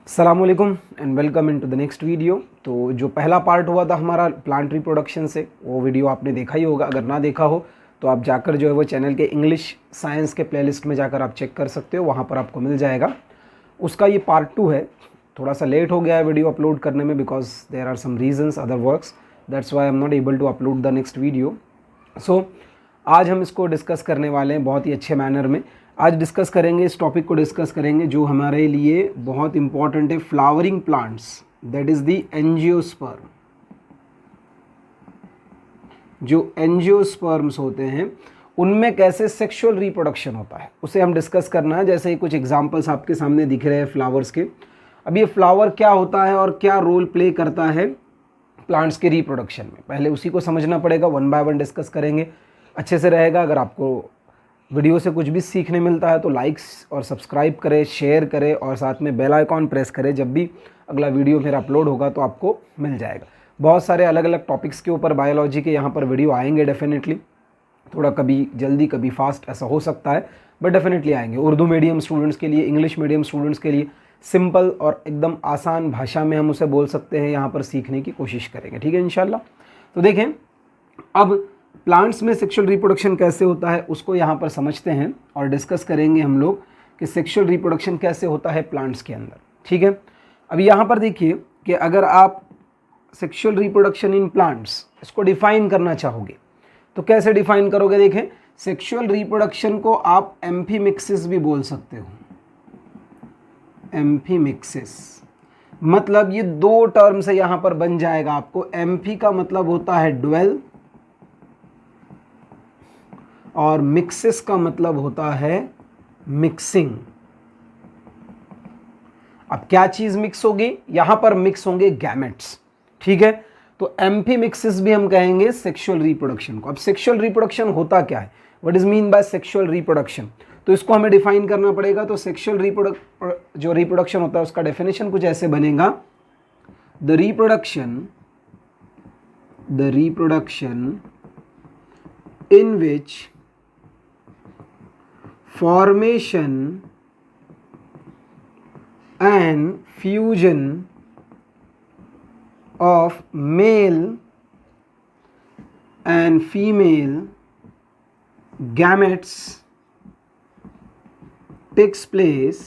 अस्सलामुअलैकुम and welcome into the next video. तो जो पहला पार्ट हुआ था हमारा प्लांट रिप्रोडक्शन से, वो वीडियो आपने देखा ही होगा। अगर ना देखा हो तो आप जाकर जो है वो चैनल के इंग्लिश साइंस के प्लेलिस्ट में जाकर आप चेक कर सकते हो, वहाँ पर आपको मिल जाएगा। उसका ये पार्ट 2 है। थोड़ा सा लेट हो गया है वीडियो अपलोड करने में because there are some reasons other works, that's why I am not able to upload the next video. So आज हम इसको डिस्कस करने वाले हैं बहुत ही अच्छे मैनर में। आज डिस्कस करेंगे, इस टॉपिक को डिस्कस करेंगे जो हमारे लिए बहुत इंपॉर्टेंट है, flowering plants, that is the angiosperm. जो एंजियोस्पर्म्स होते हैं उनमें कैसे सेक्सुअल रिप्रोडक्शन होता है उसे हम डिस्कस करना है। जैसे ही कुछ एग्जांपल्स आपके सामने दिख रहे हैं फ्लावर्स के। अब ये फ्लावर क्या होता है और क्या रोल प्ले करता है प्लांट्स के रिप्रोडक्शन में, पहले उसी को समझना पड़ेगा। वन बाय वन डिस्कस करेंगे, अच्छे से रहेगा। अगर आपको वीडियो से कुछ भी सीखने मिलता है तो लाइक्स और सब्सक्राइब करें, शेयर करें और साथ में बेल आइकॉन प्रेस करें। जब भी अगला वीडियो मेरा अपलोड होगा तो आपको मिल जाएगा। बहुत सारे अलग अलग टॉपिक्स के ऊपर बायोलॉजी के यहाँ पर वीडियो आएंगे डेफिनेटली। थोड़ा कभी जल्दी कभी फास्ट ऐसा हो सकता है, बट डेफिनेटली आएंगे। उर्दू मीडियम स्टूडेंट्स के लिए, इंग्लिश मीडियम स्टूडेंट्स के लिए सिंपल और एकदम आसान भाषा में हम उसे बोल सकते हैं, यहाँ पर सीखने की कोशिश करेंगे। ठीक है इंशाल्लाह। तो देखें, अब प्लांट्स में सेक्सुअल रिप्रोडक्शन कैसे होता है उसको यहाँ पर समझते हैं और डिस्कस करेंगे हम लोग कि सेक्सुअल रिप्रोडक्शन कैसे होता है प्लांट्स के अंदर। ठीक है, अब यहाँ पर देखिए कि अगर आप सेक्सुअल रिप्रोडक्शन इन प्लांट्स इसको डिफाइन करना चाहोगे तो कैसे डिफाइन करोगे। देखें, सेक्सुअल रिप्रोडक्शन को आप एम्फीमिक्सिस भी बोल सकते हो। एम्फीमिक्सिस मतलब ये दो टर्म से यहाँ पर बन जाएगा आपको। एम्फी का मतलब होता है ड्वेल और मिक्सिस का मतलब होता है मिक्सिंग। अब क्या चीज मिक्स होगी, यहां पर मिक्स होंगे गैमेट्स। ठीक है, तो एम्फीमिक्सिस भी हम कहेंगे सेक्सुअल रिप्रोडक्शन को। अब सेक्सुअल रिप्रोडक्शन होता क्या है, what is mean by sexual reproduction, तो इसको हमें डिफाइन करना पड़ेगा। तो सेक्सुअल रिप्रोडक्शन होता है उसका डेफिनेशन कुछ ऐसे बनेगा, the reproduction in which formation and fusion of male and female gametes takes place,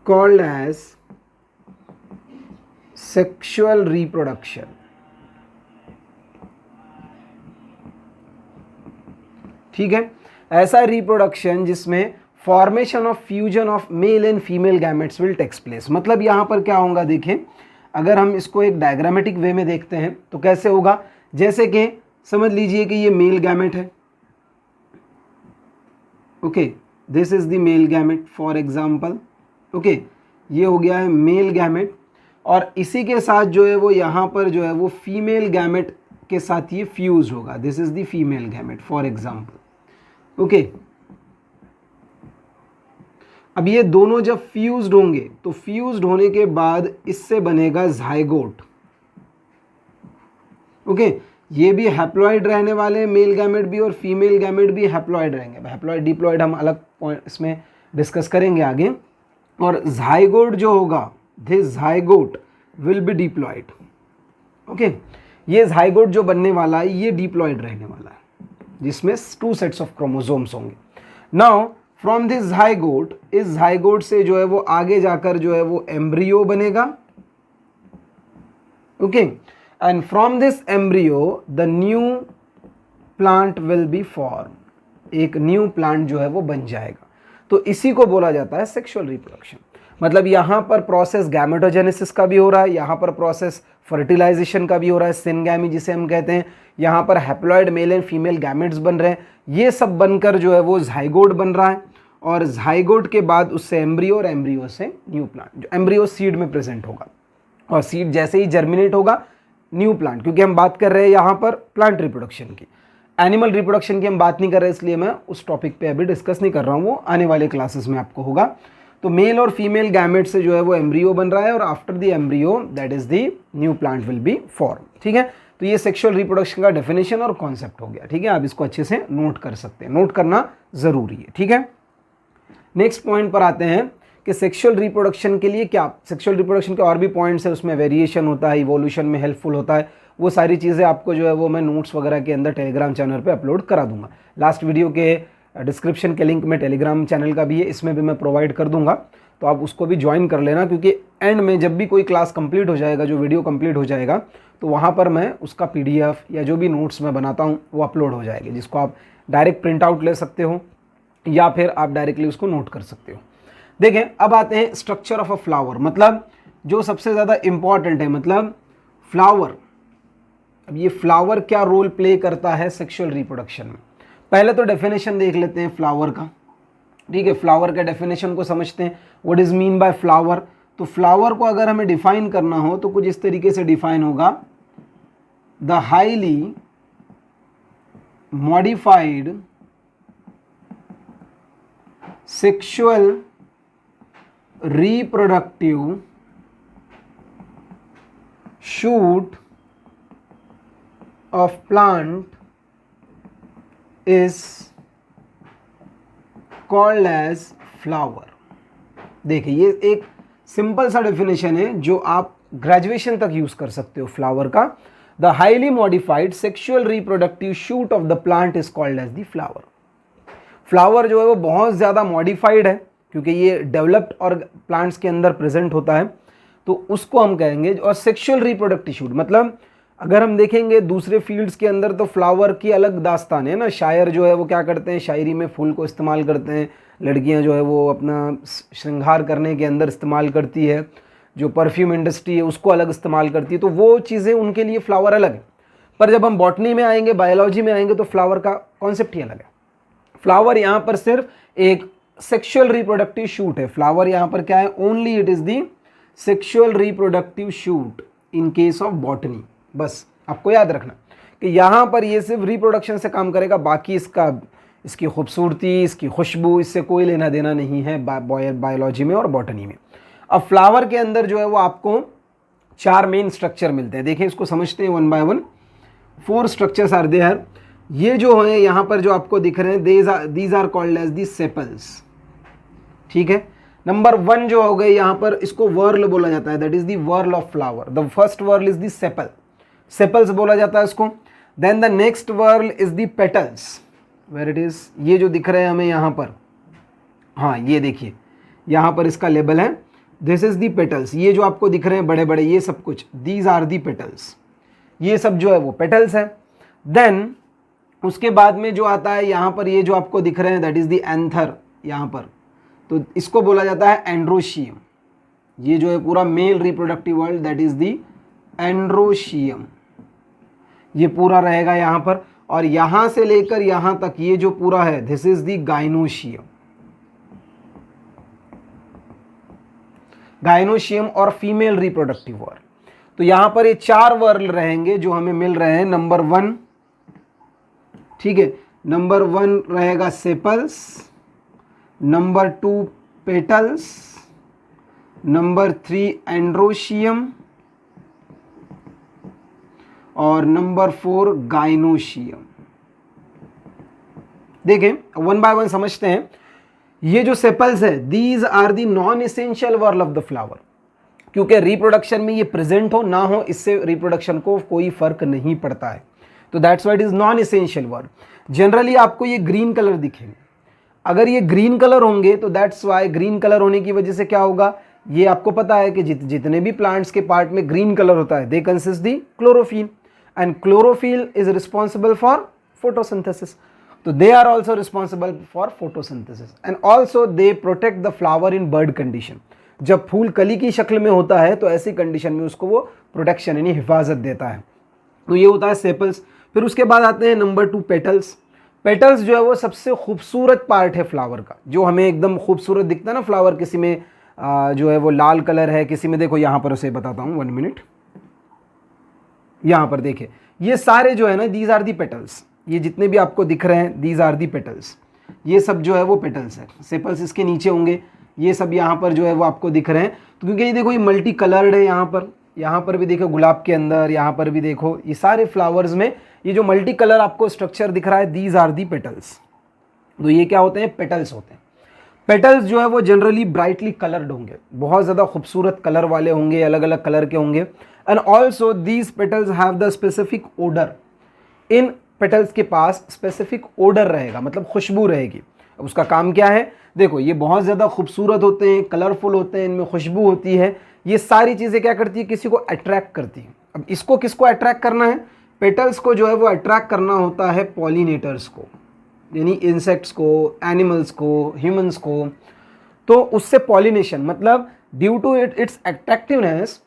called as sexual reproduction। ठीक है, ऐसा रिप्रोडक्शन जिसमें formation of fusion of male and female gametes will takes place. मतलब यहां पर क्या होगा, देखें अगर हम इसको एक डायग्रामेटिक वे में देखते हैं तो कैसे होगा। जैसे कि समझ लीजिए कि ये मेल गैमेट है, okay, this is the male gamete for example. Okay, ये हो गया है मेल गैमेट और इसी के साथ जो है वो यहाँ पर जो है वो फीमेल गैमेट के साथ ये फ्यूज होगा। This is the female gamete for example. Okay, अब ये दोनों जब फ्यूज्ड होंगे तो फ्यूज्ड होने के बाद इससे बनेगा जाइगोट। ओके, ये भी हैप्लॉइड रहने वाले हैं, मेल गैमेट भी और फीमेल गैमेट भी हैप्लॉइड रहेंगे। हैप्लॉइड डिप्लॉइड हम अलग पॉइंट इसमें डिस्कस करेंगे आगे। और जाइगोट जो होगा, this zygote will be diploid. Okay, ये जाइगोट जो बनने वाला है ये डिप्लॉइड रहने वाला है जिसमें 2 सेट्स ऑफ क्रोमोसोम्स होंगे। नाउ फ्रॉम दिस जाइगोट, इस जाइगोट से जो है वो आगे जाकर जो है वो एम्ब्रियो बनेगा। Okay, and from this embryo the new plant will be form. एक न्यू प्लांट जो है वो बन जाएगा। तो इसी को बोला जाता है सेक्सुअल रिप्रोडक्शन। मतलब यहाँ पर प्रोसेस गैमेटोजेनेसिस का भी हो रहा है, यहाँ पर प्रोसेस फर्टिलाइजेशन का भी हो रहा है, सिनगैमी जिसे हम कहते हैं। यहाँ पर haploid male and female gametes बन रहे हैं, ये सब बनकर जो है वो जाइगोट बन रहा है और जाइगोट के बाद उससे एम्ब्रियो और एम्ब्रियो से न्यू प्लांट। जो एम्ब्रियो सीड में प्रेजेंट होगा और सीड जैसे ही जर्मिनेट होगा न्यू प्लांट। क्योंकि हम बात कर रहे हैं यहाँ पर प्लांट रिप्रोडक्शन की, एनिमल रिप्रोडक्शन की हम बात नहीं कर रहे, इसलिए मैं उस टॉपिक पे अभी डिस्कस नहीं कर रहा हूँ, वो आने वाले क्लासेस में आपको होगा। तो मेल और फीमेल गैमेट से जो है वो एम्ब्रियो बन रहा है और after the embryo that is the new plant will be form. ठीक है, तो ये सेक्सुअल रिप्रोडक्शन का डेफिनेशन और कॉन्सेप्ट हो गया। ठीक है, आप इसको अच्छे से नोट कर सकते हैं, नोट करना जरूरी है। ठीक है, नेक्स्ट पॉइंट पर आते हैं कि सेक्सुअल रिप्रोडक्शन के लिए क्या, सेक्सुअल रिप्रोडक्शन के और भी पॉइंट्स है, उसमें वेरिएशन होता है, इवोल्यूशन में हेल्पफुल होता है, वो सारी चीज़ें आपको जो है वो मैं नोट्स वगैरह के अंदर टेलीग्राम चैनल पे अपलोड करा दूंगा। लास्ट वीडियो के डिस्क्रिप्शन के लिंक में टेलीग्राम चैनल का भी है, इसमें भी मैं प्रोवाइड कर दूंगा, तो आप उसको भी ज्वाइन कर लेना, क्योंकि एंड में जब भी कोई क्लास कंप्लीट हो जाएगा, जो वीडियो कंप्लीट हो जाएगा, तो वहाँ पर मैं उसका PDF या जो भी नोट्स मैं बनाता हूँ वो अपलोड हो जाएगी, जिसको आप डायरेक्ट प्रिंट आउट ले सकते हो या फिर आप डायरेक्टली उसको नोट कर सकते हो। देखें, अब आते हैं स्ट्रक्चर ऑफ अ फ्लावर, मतलब जो सबसे ज़्यादा इम्पॉर्टेंट है, मतलब फ्लावर। अब ये फ्लावर क्या रोल प्ले करता है सेक्सुअल रिप्रोडक्शन में। पहले तो डेफिनेशन देख लेते हैं फ्लावर का, ठीक है। फ्लावर के डेफिनेशन को समझते हैं, what is mean bye flower. तो फ्लावर को अगर हमें डिफाइन करना हो तो कुछ इस तरीके से डिफाइन होगा, the highly modified sexual reproductive shoot of plant is called as flower। देखिए, ये एक सिंपल सा डेफिनेशन है जो आप ग्रेजुएशन तक यूज कर सकते हो फ्लावर का। The highly modified sexual reproductive shoot of the plant is called as the flower. Flower जो है वो बहुत ज़्यादा मॉडिफाइड है, क्योंकि ये डेवलप्ड और प्लांट्स के अंदर प्रेजेंट होता है, तो उसको हम कहेंगे। और सेक्सुअल रिप्रोडक्टिव शूट, मतलब अगर हम देखेंगे दूसरे फील्ड्स के अंदर तो फ्लावर की अलग दास्तान है ना। शायर जो है वो क्या करते हैं, शायरी में फूल को इस्तेमाल करते हैं, लड़कियां जो है वो अपना श्रृंगार करने के अंदर इस्तेमाल करती है, जो परफ्यूम इंडस्ट्री है उसको अलग इस्तेमाल करती है, तो वो चीज़ें उनके लिए फ्लावर अलग है। पर जब हम बॉटनी में आएंगे, बायोलॉजी में आएंगे, तो फ्लावर का कॉन्सेप्ट ही अलग है। फ्लावर यहाँ पर सिर्फ एक सेक्सुअल रिप्रोडक्टिव शूट है। फ्लावर यहाँ पर क्या है, only it is the sexual reproductive shoot in case of botany. बस आपको याद रखना कि यहाँ पर ये सिर्फ रिप्रोडक्शन से काम करेगा, बाकी इसकी खूबसूरती, इसकी खुशबू, इससे कोई लेना देना नहीं है बायोलॉजी में और बॉटनी में। अब फ्लावर के अंदर जो है वो आपको 4 मेन स्ट्रक्चर मिलते हैं। देखिए, इसको समझते हैं one by one. 4 structures are there. ये जो है यहाँ पर जो आपको दिख रहे हैं, these are called as the sepals, ठीक है। नंबर 1 जो हो गए यहाँ पर, इसको वर्ल बोला जाता है, that is the whorl of flower. The first whorl is the sepal, sepals बोला जाता है इसको। Then the next whorl is the petals, where it is, ये जो दिख रहे हैं हमें यहाँ पर, हाँ ये देखिए यहाँ पर इसका लेबल है, दिस इज द पेटल्स। ये जो आपको दिख रहे हैं बड़े बड़े, ये सब कुछ, दीज आर दी पेटल्स, ये सब जो है वो पेटल्स है। देन उसके बाद में जो आता है यहाँ पर, ये जो आपको दिख रहे हैं, दैट इज द एंथर यहाँ पर, तो इसको बोला जाता है एंड्रोशियम। ये जो है पूरा male reproductive world, that is the androecium, ये पूरा रहेगा यहाँ पर। और यहाँ से लेकर यहाँ तक ये जो पूरा है, this is the gynoecium. Gynoecium और फीमेल रिप्रोडक्टिव वर्ल्ड। तो यहाँ पर ये 4 वर्ल्ड रहेंगे जो हमें मिल रहे हैं। नंबर 1, ठीक है, नंबर 1 रहेगा sepals, number 2 petals, number 3 androecium और नंबर 4 गाइनोशियम। देखें, वन बाय वन समझते हैं। ये जो सेपल्स है, these are the non essential whorl of the flower, क्योंकि रिप्रोडक्शन में ये प्रेजेंट हो ना हो, इससे रिप्रोडक्शन को कोई फर्क नहीं पड़ता है, तो that's why it is non essential whorl. Generally आपको ये ग्रीन कलर दिखेंगे, अगर ये ग्रीन कलर होंगे तो दैट्स वाई, ग्रीन कलर होने की वजह से क्या होगा, ये आपको पता है कि जितने भी प्लांट्स के पार्ट में ग्रीन कलर होता है, they consist the chlorophyll, and chlorophyll is responsible for photosynthesis, तो they are also responsible for photosynthesis and also they protect the flower in bud condition. जब फूल कली की शक्ल में होता है तो ऐसी कंडीशन में उसको वो प्रोटेक्शन यानी हिफाजत देता है, तो ये होता है सेपल्स। फिर उसके बाद आते हैं नंबर 2 पेटल्स। पेटल्स जो है वो सबसे खूबसूरत पार्ट है फ्लावर का, जो हमें एकदम खूबसूरत दिखता है ना फ्लावर, किसी में जो है वो लाल कलर है, किसी में देखो यहाँ पर, उसे बताता हूँ 1 मिनट, यहाँ पर देखिए ये सारे जो है ना, दीज आर दी पेटल्स, ये जितने भी आपको दिख रहे हैं दीज आर दी पेटल्स, ये सब जो है वो पेटल्स है। सेपल्स इसके नीचे होंगे, ये सब यहाँ पर जो है वो आपको दिख रहे हैं, तो क्योंकि ये देखो ये मल्टी कलर्ड है, यहाँ पर भी देखो गुलाब के अंदर, यहाँ पर भी देखो, ये सारे फ्लावर्स में ये जो मल्टी कलर आपको स्ट्रक्चर दिख रहा है, दीज आर दी पेटल्स, तो ये क्या होते हैं, पेटल्स होते हैं। पेटल्स जो है वो जनरली ब्राइटली कलर्ड होंगे, बहुत ज़्यादा खूबसूरत कलर वाले होंगे, अलग अलग कलर के होंगे। And also these petals have the specific odour, इन पेटल्स के पास स्पेसिफिक ओडर रहेगा, मतलब खुशबू रहेगी। अब उसका काम क्या है, देखो ये बहुत ज़्यादा खूबसूरत होते हैं, कलरफुल होते हैं, इनमें खुशबू होती है, ये सारी चीज़ें क्या करती है, किसी को अट्रैक्ट करती है। अब इसको किसको अट्रैक्ट करना है, पेटल्स को जो है वो अट्रैक्ट करना होता है पॉलिनेटर्स को, यानी इंसेक्ट्स को, एनिमल्स को, ह्यूमंस को। तो उससे पॉलिनेशन, मतलब due to its attractiveness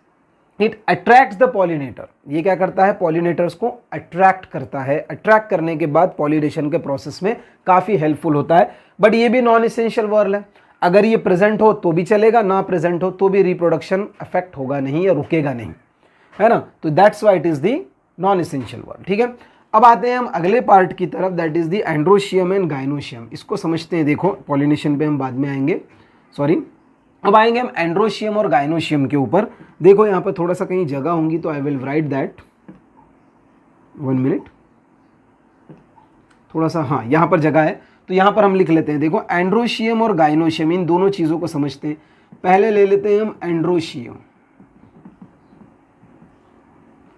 it attracts the pollinator. ये क्या करता है, पॉलिनेटर्स को अट्रैक्ट करता है। अट्रैक्ट करने के बाद पॉलिनेशन के प्रोसेस में काफ़ी हेल्पफुल होता है। बट ये भी नॉन एसेंशियल वर्ड है, अगर ये प्रेजेंट हो तो भी चलेगा, ना प्रेजेंट हो तो भी रिप्रोडक्शन अफेक्ट होगा नहीं या रुकेगा नहीं, है ना। तो that's why it is the non essential word. ठीक है, अब आते हैं हम अगले पार्ट की तरफ, that is the androecium and gynoecium. इसको समझते हैं। देखो पॉलिनेशन पे हम बाद में आएंगे, सॉरी अब आएंगे हम एंड्रोशियम और गाइनोशियम के ऊपर। देखो यहाँ पर थोड़ा सा कहीं जगह होंगी तो I will write that, 1 minute, थोड़ा सा, हाँ यहाँ पर जगह है तो यहाँ पर हम लिख लेते हैं। देखो एंड्रोशियम और गाइनोशियम, इन दोनों चीज़ों को समझते हैं। पहले ले लेते हैं हम एंड्रोशियम,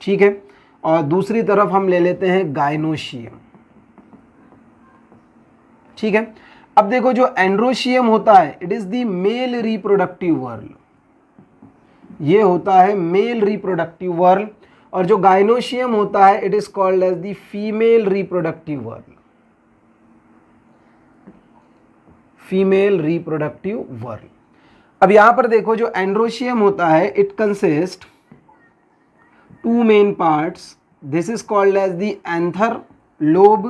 ठीक है, और दूसरी तरफ हम ले लेते हैं गाइनोशियम, ठीक है। अब देखो जो एंड्रोशियम होता है it is the male reproductive whorl, ये होता है मेल रिप्रोडक्टिव वर्ल, और जो गाइनोशियम होता है it is called as the female reproductive whorl, female reproductive whorl. अब यहां पर देखो जो एंड्रोशियम होता है it consist 2 main parts, this is called as the anther lobe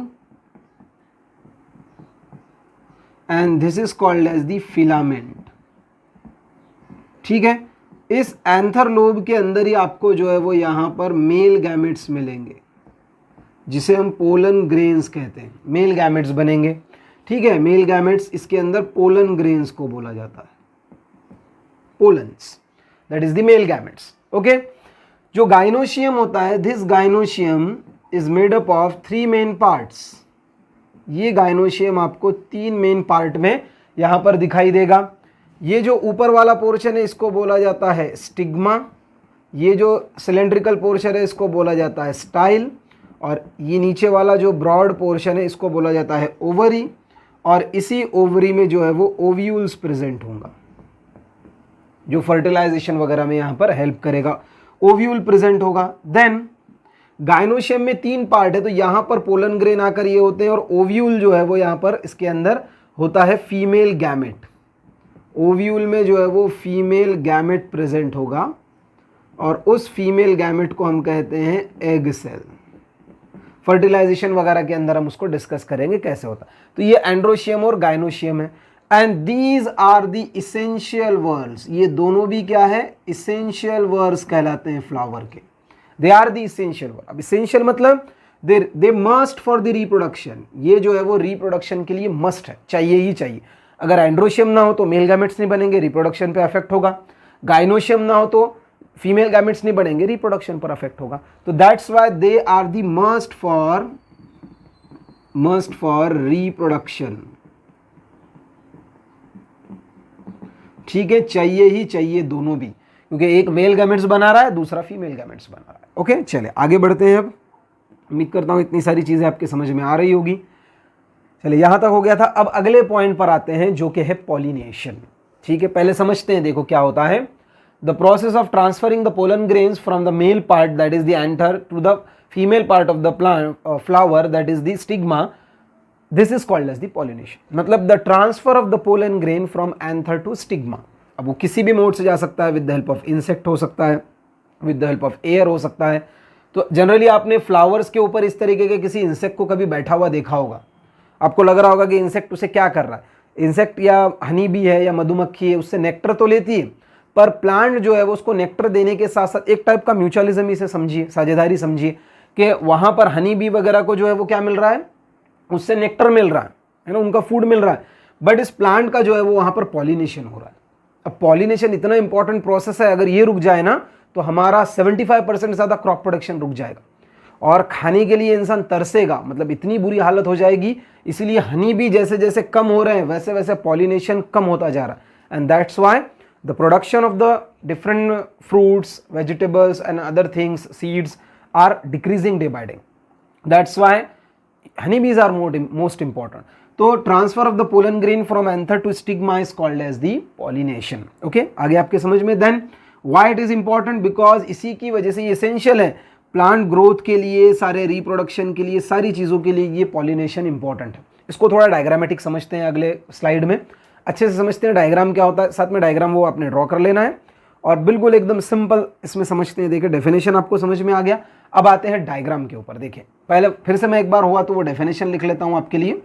and this is called as the filament, ठीक है। इस एंथर लोब के अंदर ही आपको जो है वो यहाँ पर मेल गैमेट्स मिलेंगे, जिसे हम पोलन ग्रेन्स कहते हैं, मेल गैमेट्स बनेंगे, ठीक है। मेल गैमेट्स, इसके अंदर पोलन ग्रेन्स को बोला जाता है, pollens, that is the male gametes, okay. जो गाइनोशियम होता है, this gynoecium is made up of 3 main parts, ये गाइनोशियम आपको 3 मेन पार्ट में यहां पर दिखाई देगा। ये जो ऊपर वाला पोर्शन है इसको बोला जाता है स्टिग्मा, ये जो सिलेंड्रिकल पोर्शन है इसको बोला जाता है स्टाइल, और ये नीचे वाला जो ब्रॉड पोर्शन है इसको बोला जाता है ओवरी, और इसी ओवरी में जो है वो ओव्यूल्स प्रेजेंट होगा, जो फर्टिलाइजेशन वगैरह में यहाँ पर हेल्प करेगा, ओव्यूल प्रेजेंट होगा। देन गाइनोशियम में 3 पार्ट है, तो यहाँ पर पोलन ग्रेन आकर ये होते हैं, और ओव्यूल जो है वो यहाँ पर इसके अंदर होता है फीमेल गैमेट, ओव्यूल में जो है वो फीमेल गैमेट प्रेजेंट होगा, और उस फीमेल गैमेट को हम कहते हैं एग सेल। फर्टिलाइजेशन वगैरह के अंदर हम उसको डिस्कस करेंगे कैसे होता है। तो ये एंड्रोशियम और गाइनोशियम है, and these are the essential whorls, ये दोनों भी क्या है, इसेंशियल वर्ड्स कहलाते हैं फ्लावर के, they are the essential whorl. अब इसेंशियल मतलब they must for the reproduction, ये जो है वो रिप्रोडक्शन के लिए मस्ट है, चाहिए ही चाहिए। अगर एंड्रोशियम ना हो तो मेल गैमेट्स नहीं बनेंगे, रिप्रोडक्शन पे अफेक्ट होगा, गाइनोशियम ना हो तो फीमेल गैमेट्स नहीं बनेंगे, रिप्रोडक्शन पर अफेक्ट होगा। तो that's why they are the must for reproduction, ठीक है, चाहिए ही चाहिए दोनों भी, क्योंकि एक मेल गैमेट्स बना रहा है, दूसरा फीमेल गैमेट्स बना रहा है। ओके, चले आगे बढ़ते हैं। अब उम्मीद करता हूं इतनी सारी चीजें आपके समझ में आ रही होगी। चलिए यहां तक हो गया था। अब अगले पॉइंट पर आते हैं जो कि है पॉलिनेशन, ठीक है। पहले समझते हैं, देखो क्या होता है, the process of transferring the pollen grains from the male part that is the anther to the female part of the plant flower that is the stigma, this is called as the pollination. मतलब the transfer of the pollen grain from anther to stigma. अब वो किसी भी mode से जा सकता है, with the help of insect हो सकता है, with the help of air हो सकता है। तो जनरली आपने फ्लावर्स के ऊपर इस तरीके के किसी इंसेक्ट को कभी बैठा हुआ देखा होगा, आपको लग रहा होगा कि इंसेक्ट उसे क्या कर रहा है। इंसेक्ट या हनी बी है या मधुमक्खी है, उससे नेक्टर तो लेती है, पर प्लांट जो है वो उसको नेक्टर देने के साथ साथ एक टाइप का म्यूचुअलिज्म इसे समझिए, साझेदारी समझिए, कि वहाँ पर हनी बी वगैरह को जो है वो क्या मिल रहा है, उससे नेक्टर मिल रहा है ना, उनका फूड मिल रहा है। बट इस प्लांट का जो है वो वहाँ पर पॉलिनेशन हो रहा है। अब पॉलिनेशन इतना इंपॉर्टेंट प्रोसेस है, अगर ये रुक जाए ना तो हमारा 75% ज़्यादा क्रॉप प्रोडक्शन रुक जाएगा। और खाने के लिए इंसान तरसेगा, मतलब इतनी बुरी हालत हो जाएगी। इसलिए हनी भी जैसे जैसे कम हो रहे हैं वैसे वैसे पॉलिनेशन कम होता जा रहा है। And that's why the production of the different fruits, vegetables and other things, seeds are decreasing day by day. That's why honey bees are most important. तो transfer of the pollen grain from anther to stigma is called as the pollination. Okay, आगे आपके समझ में। Then why it is important, because इसी की वजह से ये एसेंशियल है प्लांट ग्रोथ के लिए, सारे रिप्रोडक्शन के लिए, सारी चीज़ों के लिए ये पॉलिनेशन इंपॉर्टेंट है। इसको थोड़ा डायग्रामेटिक समझते हैं अगले स्लाइड में, अच्छे से समझते हैं डायग्राम क्या होता है। साथ में डायग्राम वो आपने ड्रॉ कर लेना है और बिल्कुल एकदम सिंपल इसमें समझते हैं। देखिए डेफिनेशन आपको समझ में आ गया। अब आते हैं डायग्राम के ऊपर। देखिए पहले फिर से मैं एक बार हुआ तो वो डेफिनेशन लिख लेता हूँ आपके लिए,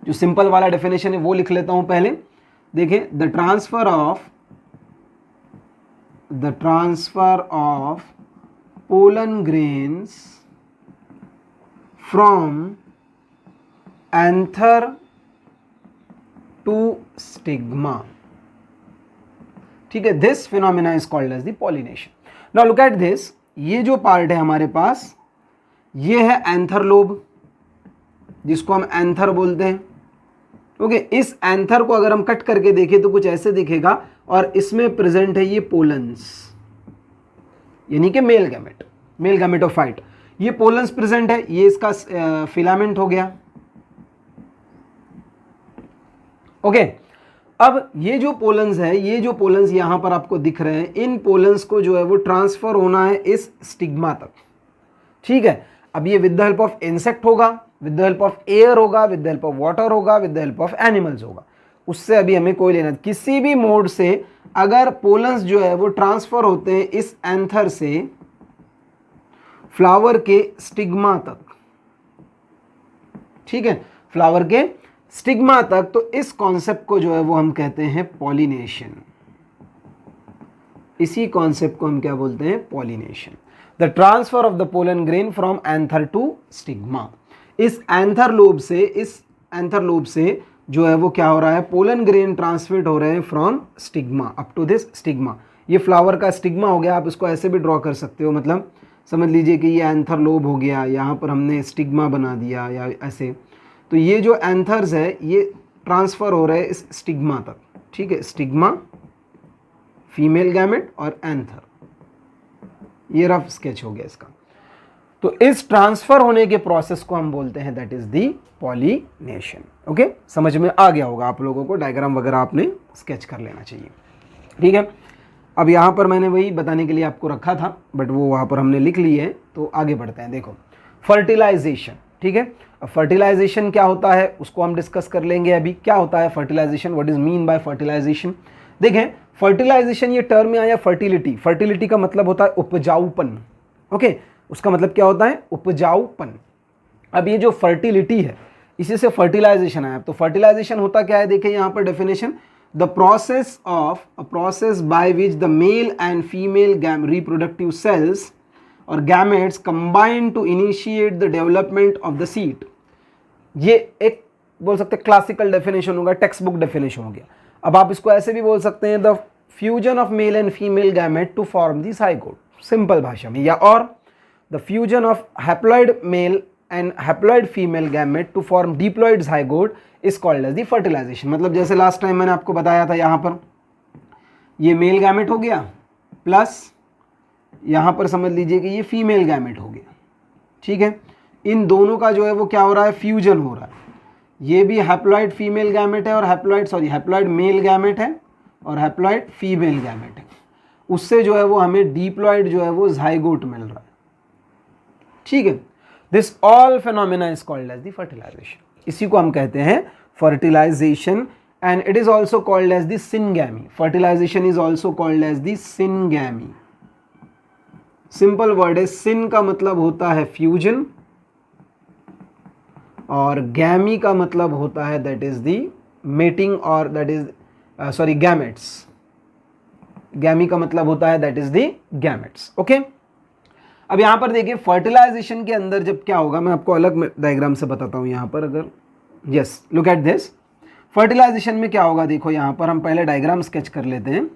जो सिंपल वाला डेफिनेशन है वो लिख लेता हूँ पहले। देखिए the transfer of pollen grains from anther to stigma, ठीक है, this phenomena is called as the pollination. Now look at this, ये जो पार्ट है हमारे पास ये है एंथर लोब, जिसको हम एंथर बोलते हैं। ओके, इस एंथर को अगर हम कट करके देखें तो कुछ ऐसे दिखेगा और इसमें प्रेजेंट है ये पोलन्स, यानी कि मेल गैमेटोफाइट। ये पोलन्स प्रेजेंट है, ये इसका फिलामेंट हो गया। ओके, अब ये जो पोलन्स है, ये जो पोलन्स यहां पर आपको दिख रहे हैं, इन पोलन्स को जो है वो ट्रांसफर होना है इस स्टिग्मा तक। ठीक है, अब ये with the help of insect होगा, with the help of air होगा, with the help of water होगा, with the help of animals होगा, उससे अभी हमें कोई लेना। किसी भी मोड से अगर पोलन्स जो है वो ट्रांसफर होते हैं इस एंथर से फ्लावर के स्टिग्मा तक, ठीक है, फ्लावर के स्टिग्मा तक, तो इस कॉन्सेप्ट को जो है वो हम कहते हैं पॉलिनेशन। इसी कॉन्सेप्ट को हम क्या बोलते हैं? Pollination. The transfer of the pollen grain from anther to stigma. इस एंथर लोब से जो है वो क्या हो रहा है? पोलन ग्रेन ट्रांसमिट हो रहे हैं from stigma up to this stigma. ये फ्लावर का स्टिग्मा हो गया, आप इसको ऐसे भी ड्रॉ कर सकते हो, मतलब समझ लीजिए कि ये एंथर लोब हो गया, यहाँ पर हमने स्टिग्मा बना दिया या ऐसे। तो ये जो एंथर्स है ये ट्रांसफ़र हो रहे हैं इस स्टिग्मा तक, ठीक है, स्टिग्मा, फीमेल गैमेट और एंथर। ये रफ स्केच हो गया इसका। तो इस ट्रांसफर होने के प्रोसेस को हम बोलते हैं that is the pollination. Okay, समझ में आ गया होगा आप लोगों को, डायग्राम वगैरह आपने स्केच कर लेना चाहिए। ठीक है, अब यहाँ पर मैंने वही बताने के लिए आपको रखा था, बट वो वहाँ पर हमने लिख ली है, तो आगे बढ़ते हैं। देखो फर्टिलाइजेशन, ठीक है, अब फर्टिलाइजेशन क्या होता है उसको हम डिस्कस कर लेंगे अभी। क्या होता है fertilization, what is mean by fertilization? देखें, फर्टिलाइजेशन ये टर्म में आया फर्टिलिटी। फर्टिलिटी का मतलब होता है उपजाऊपन। ओके, उसका मतलब क्या होता है? उपजाऊपन। अब ये जो फर्टिलिटी है इसी से फर्टिलाइजेशन आया। तो फर्टिलाइजेशन होता क्या है? देखिए यहाँ पर definition, the process of a process by which the male and female reproductive cells और gametes combine to initiate the development of the seed. ये एक बोल सकते हैं क्लासिकल डेफिनेशन होगा, टेक्स्ट बुक डेफिनेशन हो गया। अब आप इसको ऐसे भी बोल सकते हैं, the fusion of male and female gamete to form the zygote, simple भाषा में, या और the fusion of haploid male and haploid female gamete to form diploid zygote is called as the fertilization. मतलब जैसे लास्ट टाइम मैंने आपको बताया था, यहाँ पर ये मेल गैमेट हो गया प्लस यहाँ पर समझ लीजिए कि ये फीमेल गैमेट हो गया, ठीक है। इन दोनों का जो है वो क्या हो रहा है? फ्यूजन हो रहा है। ये भी हैप्लॉइड फीमेल गैमेट है और हैप्लॉइड मेल गैमेट है और हैप्लॉइड फीमेल गैमेट है। उससे जो है वो हमें डिप्लॉइड जो है वो ज़ाइगोट मिल रहा है, ठीक है। This all phenomena is called as the fertilization. इसी को हम कहते हैं fertilization, and it is also called as the syngamy. Fertilization is also called as the syngamy. Simple word है, सिन का मतलब होता है फ्यूजन और गैमी का मतलब होता है दैट इज दी मेटिंग, और दैट इज गैमेट्स। गैमी का मतलब होता है that is the gametes. Okay, अब यहां पर देखिए फर्टिलाइजेशन के अंदर जब क्या होगा, मैं आपको अलग डायग्राम से बताता हूं। यहां पर अगर yes look at this, fertilization में क्या होगा, देखो यहां पर हम पहले डायग्राम स्केच कर लेते हैं।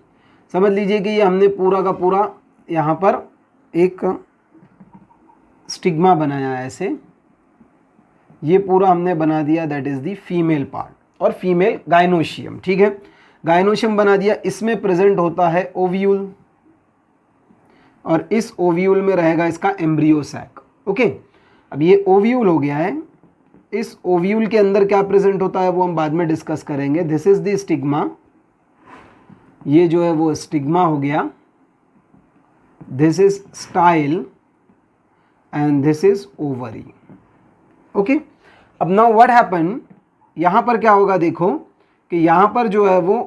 समझ लीजिए कि ये हमने पूरा का पूरा यहां पर एक स्टिग्मा बनाया ऐसे, ये पूरा हमने बना दिया, that is the female part और फीमेल गाइनोशियम, ठीक है। गाइनोशियम बना दिया, इसमें प्रेजेंट होता है ओव्यूल और इस ओव्यूल में रहेगा इसका एम्ब्रियो सैक, ओके। अब ये ओव्यूल हो गया है, इस ओव्यूल के अंदर क्या प्रेजेंट होता है वो हम बाद में डिस्कस करेंगे। दिस इज द स्टिग्मा, ये जो है वो स्टिग्मा हो गया, this is style and this is ovary, okay. अब नाउ व्हाट हैपन, यहां पर क्या होगा देखो कि यहां पर जो है वो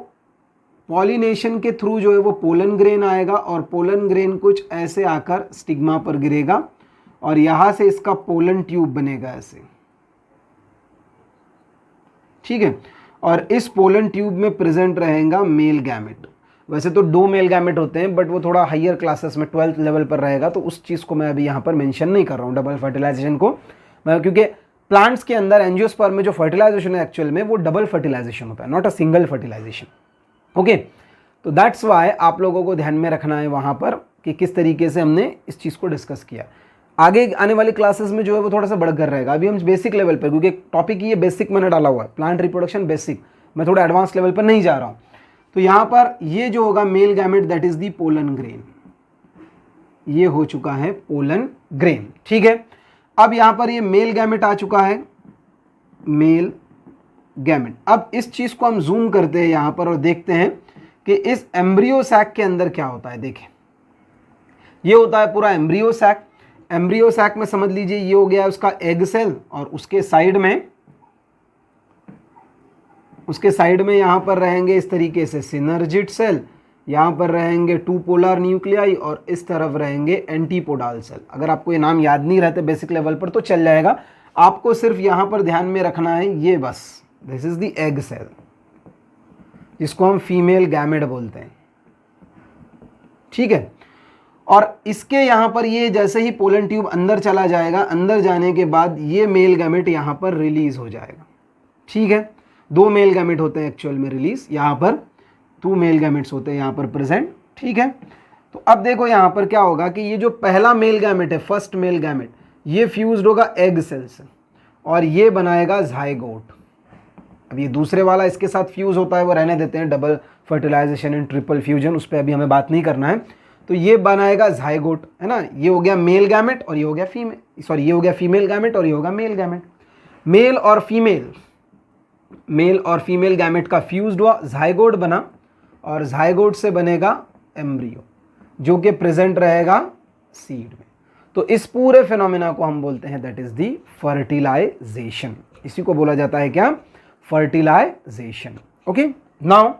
पॉलिनेशन के थ्रू जो है वो पोलन ग्रेन आएगा और पोलन ग्रेन कुछ ऐसे आकर स्टिग्मा पर गिरेगा और यहां से इसका पोलन ट्यूब बनेगा ऐसे, ठीक है। और इस पोलन ट्यूब में प्रेजेंट रहेगा मेल गैमेट। वैसे तो 2 मेल गैमेट होते हैं बट वो थोड़ा हायर क्लासेस में 12th लेवल पर रहेगा, तो उस चीज़ को मैं अभी यहाँ पर मेंशन नहीं कर रहा हूँ डबल फर्टिलाइजेशन को, क्योंकि प्लांट्स के अंदर एंजियोस्पर्म में जो फर्टिलाइजेशन है एक्चुअल में वो डबल फर्टिलाइजेशन होता है, not a single fertilization, okay. तो दैट्स वाई आप लोगों को ध्यान में रखना है वहाँ पर कि किस तरीके से हमने इस चीज़ को डिस्कस किया। आगे आने वाली क्लासेस में जो है वो थोड़ा सा बढ़कर रहेगा, अभी हम बेसिक लेवल पर, क्योंकि टॉपिक ये बेसिक मैंने डाला हुआ है, प्लांट रिप्रोडक्शन बेसिक, मैं थोड़ा एडवांस लेवल पर नहीं जा रहा हूँ। तो यहाँ पर ये जो होगा male gamete that is the pollen grain, ये हो चुका है पोलन ग्रेन, ठीक है। अब यहाँ पर ये मेल गैमेट आ चुका है, मेल गैमेट। अब इस चीज़ को हम जूम करते हैं यहाँ पर और देखते हैं कि इस एम्ब्रियो सैक के अंदर क्या होता है। देखें, ये होता है पूरा एम्ब्रियो सैक। एम्ब्रियो सैक में समझ लीजिए ये हो गया उसका एग सेल और उसके साइड में यहाँ पर रहेंगे इस तरीके से सिनर्जिड सेल, यहाँ पर रहेंगे 2 पोलर न्यूक्लियाई और इस तरफ रहेंगे एंटीपोडाल सेल। अगर आपको ये नाम याद नहीं रहते बेसिक लेवल पर तो चल जाएगा, आपको सिर्फ यहाँ पर ध्यान में रखना है ये बस, this is the egg cell जिसको हम फीमेल गैमेट बोलते हैं, ठीक है। और इसके यहाँ पर ये जैसे ही पोलन ट्यूब अंदर चला जाएगा, अंदर जाने के बाद ये मेल गैमेट यहाँ पर रिलीज हो जाएगा, ठीक है। 2 मेल गैमेट होते हैं एक्चुअल में रिलीज, यहाँ पर 2 मेल गैमेट्स होते हैं यहाँ पर प्रेजेंट, ठीक है। तो अब देखो यहाँ पर क्या होगा कि ये जो पहला मेल गैमेट है, फर्स्ट मेल गैमेट, ये फ्यूज्ड होगा एग सेल से और ये बनाएगा जाइगोट। अब ये दूसरे वाला इसके साथ फ्यूज होता है, वो रहने देते हैं, double fertilization and triple fusion, उस पर अभी हमें बात नहीं करना है। तो ये बनाएगा जाइगोट, है ना। ये हो गया मेल गैमेट और ये हो गया ये हो गया फीमेल गैमेट और ये होगा मेल गैमेट। मेल और फीमेल गैमेट का फ्यूज्ड हुआ, जाइगोट बना और जाइगोट से बनेगा एम्ब्रियो जो कि प्रेजेंट रहेगा सीड में। तो इस पूरे फिनोमेना को हम बोलते हैं दैट इज दी फर्टिलाइजेशन। इसी को बोला जाता है क्या, फर्टिलाइजेशन, ओके। नाउ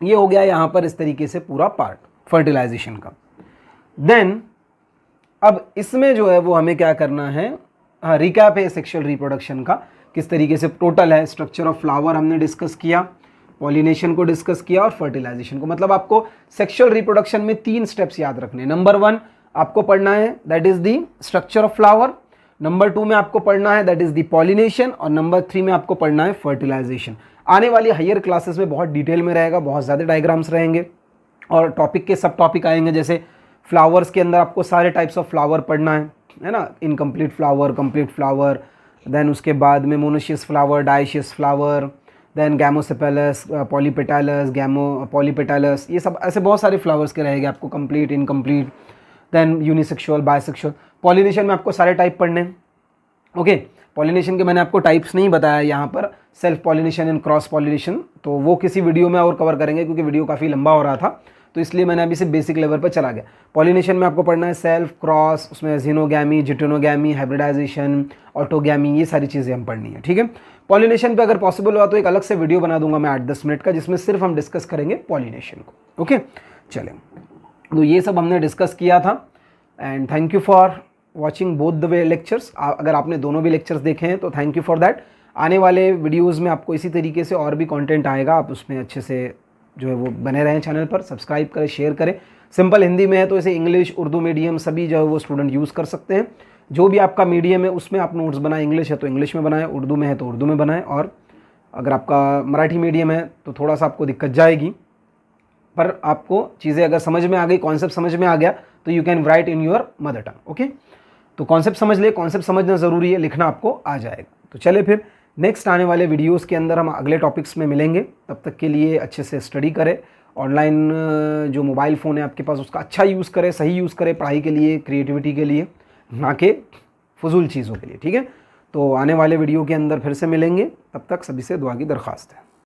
ये हो गया यहाँ पर इस तरीके से पूरा पार्ट फर्टिलाइजेशन का। देन अब इसमें जो है वो हमें क्या करना है, हाँ रिकैप है सेक्सुअल रिप्रोडक्शन का, किस तरीके से टोटल है। स्ट्रक्चर ऑफ फ्लावर हमने डिस्कस किया, पॉलिनेशन को डिस्कस किया और फर्टिलाइजेशन को। मतलब आपको सेक्सुअल रिप्रोडक्शन में 3 स्टेप्स याद रखने। नंबर 1 आपको पढ़ना है that is the structure of flower, number 2 में आपको पढ़ना है दैट इज दी पॉलिनेशन और नंबर 3 में आपको पढ़ना है फर्टिलाइजेशन। आने वाली हायर क्लासेस में बहुत डिटेल में रहेगा, बहुत ज़्यादा डायग्राम्स रहेंगे और टॉपिक के सब टॉपिक आएंगे। जैसे फ्लावर्स के अंदर आपको सारे टाइप्स ऑफ फ्लावर पढ़ना है ना, incomplete flower, complete flower, then उसके बाद में monoecious flower, dioecious flower, then gamosepalous, polypetalous, polypetalous, ये सब ऐसे बहुत सारे फ्लावर्स के रहेंगे आपको, complete, incomplete, then unisexual, bisexual. Pollination में आपको सारे टाइप पढ़ने हैं, ओके। पॉलिनेशन के मैंने आपको टाइप्स नहीं बताया यहाँ पर, self pollination and cross pollination, तो वो किसी वीडियो में और कवर करेंगे क्योंकि वीडियो काफ़ी लंबा हो रहा था, तो इसलिए मैंने अभी से बेसिक लेवल पर चला गया। पॉलिनेशन में आपको पढ़ना है सेल्फ, क्रॉस, उसमें जीनोगैमी, जिटेनोगैमी, हाइब्रिडाइजेशन, ऑटोगैमी, ये सारी चीज़ें हम पढ़नी है, ठीक है। पॉलिनेशन पे अगर पॉसिबल हुआ तो एक अलग से वीडियो बना दूंगा मैं 8-10 मिनट का, जिसमें सिर्फ हम डिस्कस करेंगे पॉलिनेशन को, ओके। चलें, तो ये सब हमने डिस्कस किया था and thank you for watching both the way lectures. अगर आपने दोनों भी लेक्चर्स देखे हैं तो थैंक यू फॉर दैट। आने वाले वीडियोज़ में आपको इसी तरीके से और भी कॉन्टेंट आएगा, आप उसमें अच्छे से जो है वो बने रहें, चैनल पर सब्सक्राइब करें, शेयर करें। सिंपल हिंदी में है तो इसे इंग्लिश, उर्दू मीडियम सभी जो है वो स्टूडेंट यूज़ कर सकते हैं। जो भी आपका मीडियम है उसमें आप नोट्स बनाएं, इंग्लिश है तो इंग्लिश में बनाएं, उर्दू में है तो उर्दू में बनाएं, और अगर आपका मराठी मीडियम है तो थोड़ा सा आपको दिक्कत जाएगी, पर आपको चीज़ें अगर समझ में आ गई, कॉन्सेप्ट समझ में आ गया तो you can write in your mother tongue, okay. तो कॉन्सेप्ट समझ ले, कॉन्सेप्ट समझना ज़रूरी है, लिखना आपको आ जाएगा। तो चले फिर नेक्स्ट आने वाले वीडियोस के अंदर हम अगले टॉपिक्स में मिलेंगे। तब तक के लिए अच्छे से स्टडी करें, ऑनलाइन जो मोबाइल फ़ोन है आपके पास उसका अच्छा यूज़ करें, सही यूज़ करें पढ़ाई के लिए, क्रिएटिविटी के लिए, ना कि फजूल चीज़ों के लिए, ठीक है। तो आने वाले वीडियो के अंदर फिर से मिलेंगे, तब तक सभी से दुआ की दरख्वास्त है।